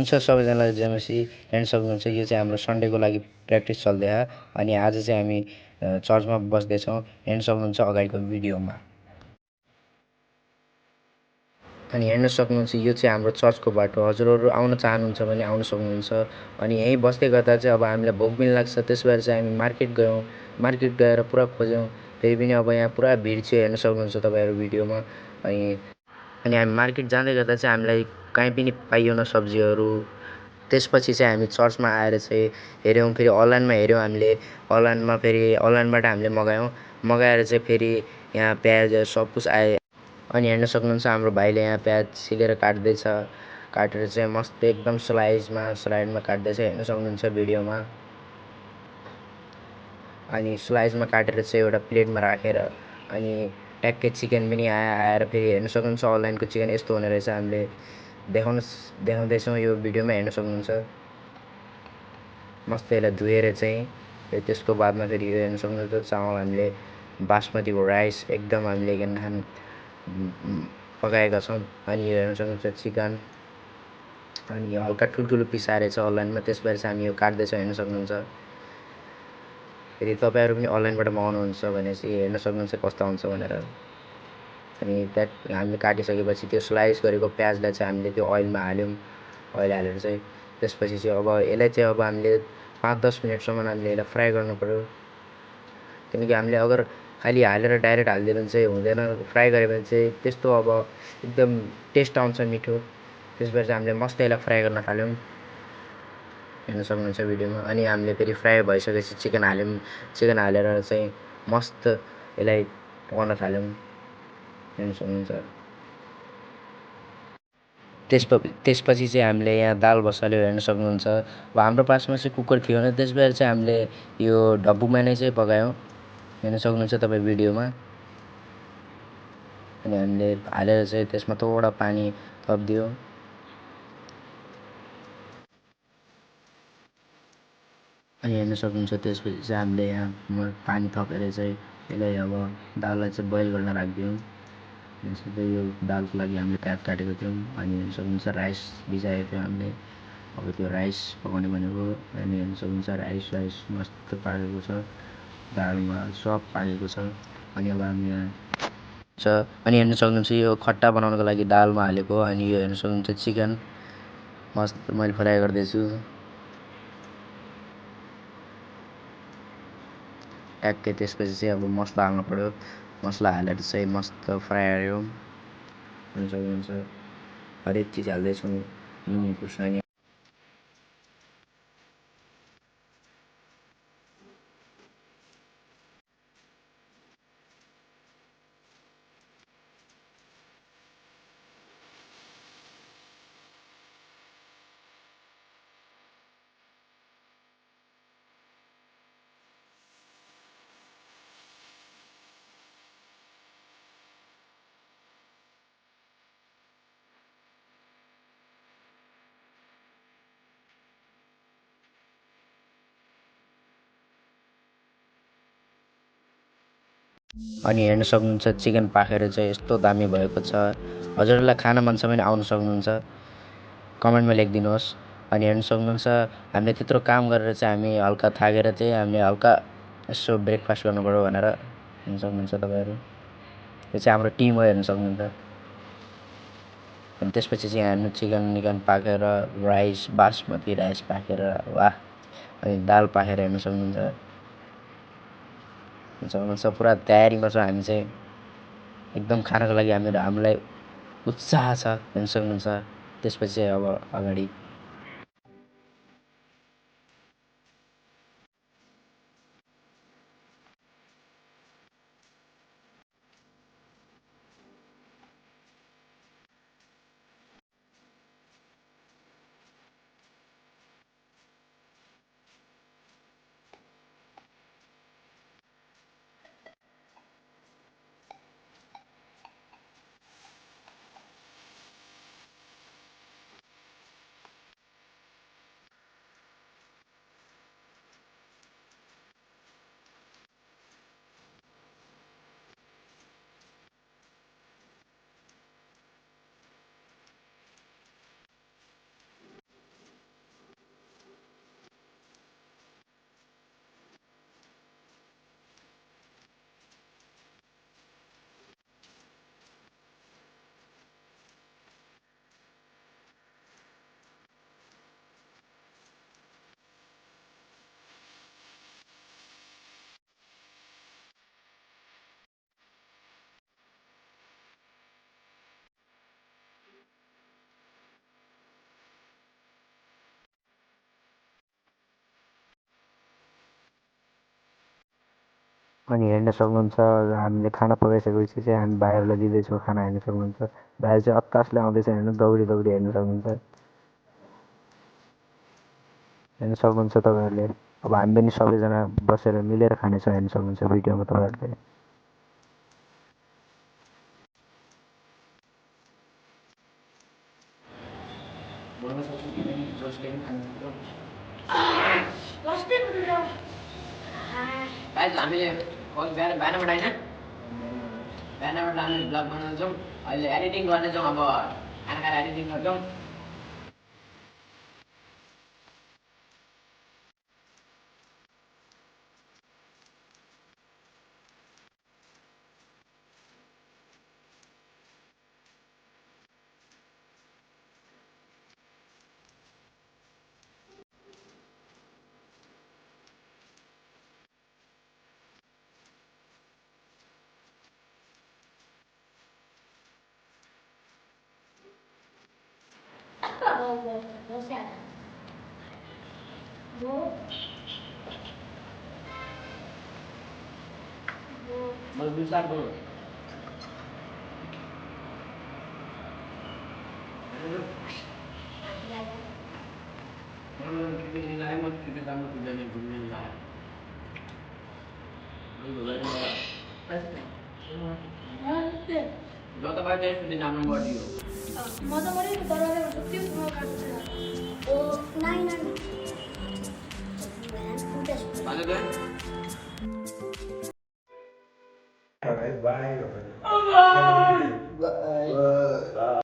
हुन्छ सबैजनालाई जयमसी हेर्न सक्नुहुन्छ यो चाहिँ हाम्रो सन्डेको लागि प्र्याक्टिस चल्दैछ अनि आज चाहिँ हामी चर्चमा बस्दैछौँ हेर्न सक्नुहुन्छ अगाडिको भिडियोमा अनि हेर्न सक्नुहुन्छ यो चाहिँ हाम्रो चर्चको बाटो हजुरहरू आउन चाहनुहुन्छ भने आउन सक्नुहुन्छ अनि यहीँ बस्दै गर्दा चाहिँ अब हामीलाई भोक पनि लाग्छ त्यस भएर चाहिँ हामी मार्केट गएर पुरा खोज्यौँ फेरि पनि अब यहाँ पुरा भिड थियो हेर्न सक्नुहुन्छ तपाईँहरू भिडियोमा अनि हामी मार्केट जाँदै गर्दा चाहिँ हामीलाई कहीँ पनि पाइएन सब्जीहरू त्यसपछि चाहिँ हामी चर्चमा आएर चाहिँ हेऱ्यौँ फेरि अनलाइनमा हेऱ्यौँ हामीले अनलाइनबाट हामीले मगाएर चाहिँ फेरि यहाँ प्याज सब कुछ आयो अनि हेर्न सक्नुहुन्छ हाम्रो भाइले यहाँ प्याज छिलेर काटेर चाहिँ मस्त एकदम स्लाइडमा काट्दैछ हेर्न सक्नुहुन्छ भिडियोमा अनि स्लाइसमा काटेर चाहिँ एउटा प्लेटमा राखेर अनि ट्याक्कै चिकन पनि आएर फेरि हेर्न सक्नुहुन्छ अनलाइनको चिकन यस्तो हुने रहेछ हामीले देखाउँदैछौँ यो भिडियोमा हेर्न सक्नुहुन्छ मस्त यसलाई धोएर चाहिँ फेरि त्यसको बादमा फेरि यो हेर्न सक्नुहुन्छ चामल हामीले बासमतीको राइस एकदम हामीले पकाएका छौँ अनि यो हेर्न सक्नुहुन्छ चिकन अनि यो हल्का ठुल्ठुलो पिस आएर छ अनलाइनमा त्यस भएर चाहिँ हामी यो काट्दैछौँ हेर्न सक्नुहुन्छ यदि तपाईँहरू पनि अनलाइनबाट मगाउनुहुन्छ भने चाहिँ हेर्न सक्नुहुन्छ कस्तो आउँछ भनेर अनि हामीले काटिसकेपछि त्यो स्लाइस गरेको प्याजलाई चाहिँ हामीले त्यो ओइलमा हाल्यौँ ओइल हालेर चाहिँ त्यसपछि चाहिँ अब यसलाई चाहिँ अब हामीले 5-10 मिनटसम्म हामीले यसलाई फ्राई गर्नुपऱ्यो किनकि हामीले अगर खालि हालेर डाइरेक्ट हालिदियो भने चाहिँ हुँदैन फ्राई गऱ्यो भने चाहिँ त्यस्तो अब एकदम टेस्ट आउँछ मिठो त्यस भएर चाहिँ हामीले मस्त यसलाई फ्राई गर्न थाल्यौँ हेर्न सक्नुहुन्छ भिडियोमा अनि हामीले फेरि फ्राई भइसकेपछि चिकन हालेर चाहिँ मस्त यसलाई पकाउन थाल्यौँ हेर्न सक्नुहुन्छ त्यसपछि चाहिँ हामीले यहाँ दाल बसाल्यो हेर्न सक्नुहुन्छ अब हाम्रो पासमा चाहिँ कुकर थिएन त्यस भएर चाहिँ हामीले यो डब्बुमा नै चाहिँ पकायौँ हेर्न सक्नुहुन्छ तपाईँ भिडियोमा अनि हामीले हालेर चाहिँ त्यसमा थोडा पानी थपिदियो अनि हेर्न सक्नुहुन्छ त्यसपछि चाहिँ हामीले यहाँ पानी थपेर चाहिँ यसलाई अब दाललाई चाहिँ बोइल गर्न राखिदियौँ त्यसपछि यो दालको लागि हामीले प्याज काटेको थियौँ अनि हेर्न सक्नुहुन्छ राइस भिजाएको थियो हामीले अब त्यो राइस पकाउने भनेको अनि हेर्न सक्नुहुन्छ राइस मस्त पाकेको छ दालमा सब पाकेको छ अनि अब हामी यहाँ अनि हेर्न सक्नुहुन्छ यो खट्टा बनाउनको लागि दालमा हालेको अनि यो हेर्न सक्नुहुन्छ चिकन मस्त मैले फ्राई गर्दैछु ट्याक्कै त्यसपछि चाहिँ अब मसला हाल्नु पऱ्यो मसला हालेर चाहिँ मस्त फ्राई गऱ्यो हेर्न सक्नुहुन्छ हरेक चिज हाल्दैछौँ नुन खुर्सानी अनि हेर्न सक्नुहुन्छ चिकन पाकेर चाहिँ यस्तो दामी भएको छ हजुरहरूलाई खान मन छ भने आउन सक्नुहुन्छ कमेन्टमा लेखिदिनुहोस् अनि हेर्न सक्नुहुन्छ हामीले त्यत्रो काम गरेर चाहिँ हामी हल्का थाकेर चाहिँ हामीले हल्का यसो ब्रेकफास्ट गर्नुपऱ्यो भनेर हेर्न सक्नुहुन्छ तपाईँहरू यो चाहिँ हाम्रो टिम हो हेर्न सक्नुहुन्छ अनि त्यसपछि चाहिँ हामी चिकन पाकेर बासमती राइस पाकेर वाह अनि दाल पाकेर हेर्न सक्नुहुन्छ पुरा तयारीमा छ हामी चाहिँ एकदम खानको लागि हामीलाई उत्साह छ हेर्न सक्नुहुन्छ त्यसपछि चाहिँ अब अगाडि अनि हेर्न सक्नुहुन्छ हामीले खाना पकाइसकेपछि चाहिँ हामी भाइहरूलाई दिँदैछौँ खाना हेर्न सक्नुहुन्छ। भाइ चाहिँ अत्तासले आउँदैछ हेर्नु दौडी दौडी हेर्न सक्नुहुन्छ। हेर्न सक्नुहुन्छ तपाईँहरूले। अब हामी पनि सबैजना बसेर मिलेर खानेछौँ हेर्न सक्नुहुन्छ भिडियोमा तपाईँहरूले। हामीले बिहानबाट होइन बिहानबाट हामी भ्लग बनाउँछौँ। अहिले एडिटिङ गर्नेछौँ। अब खाना खाएर एडिटिङ गर्छौँ। Mas bisa dulu. Ini lah emang kita tamu tidak nih bunyi lah. Dulu lagi lah. Gak tahu aja itu di nama dia. Mata mana itu taruh aja masuk tiup mau kasih. Oh, nine. Ada deh. Bye bye. Bye. Bye.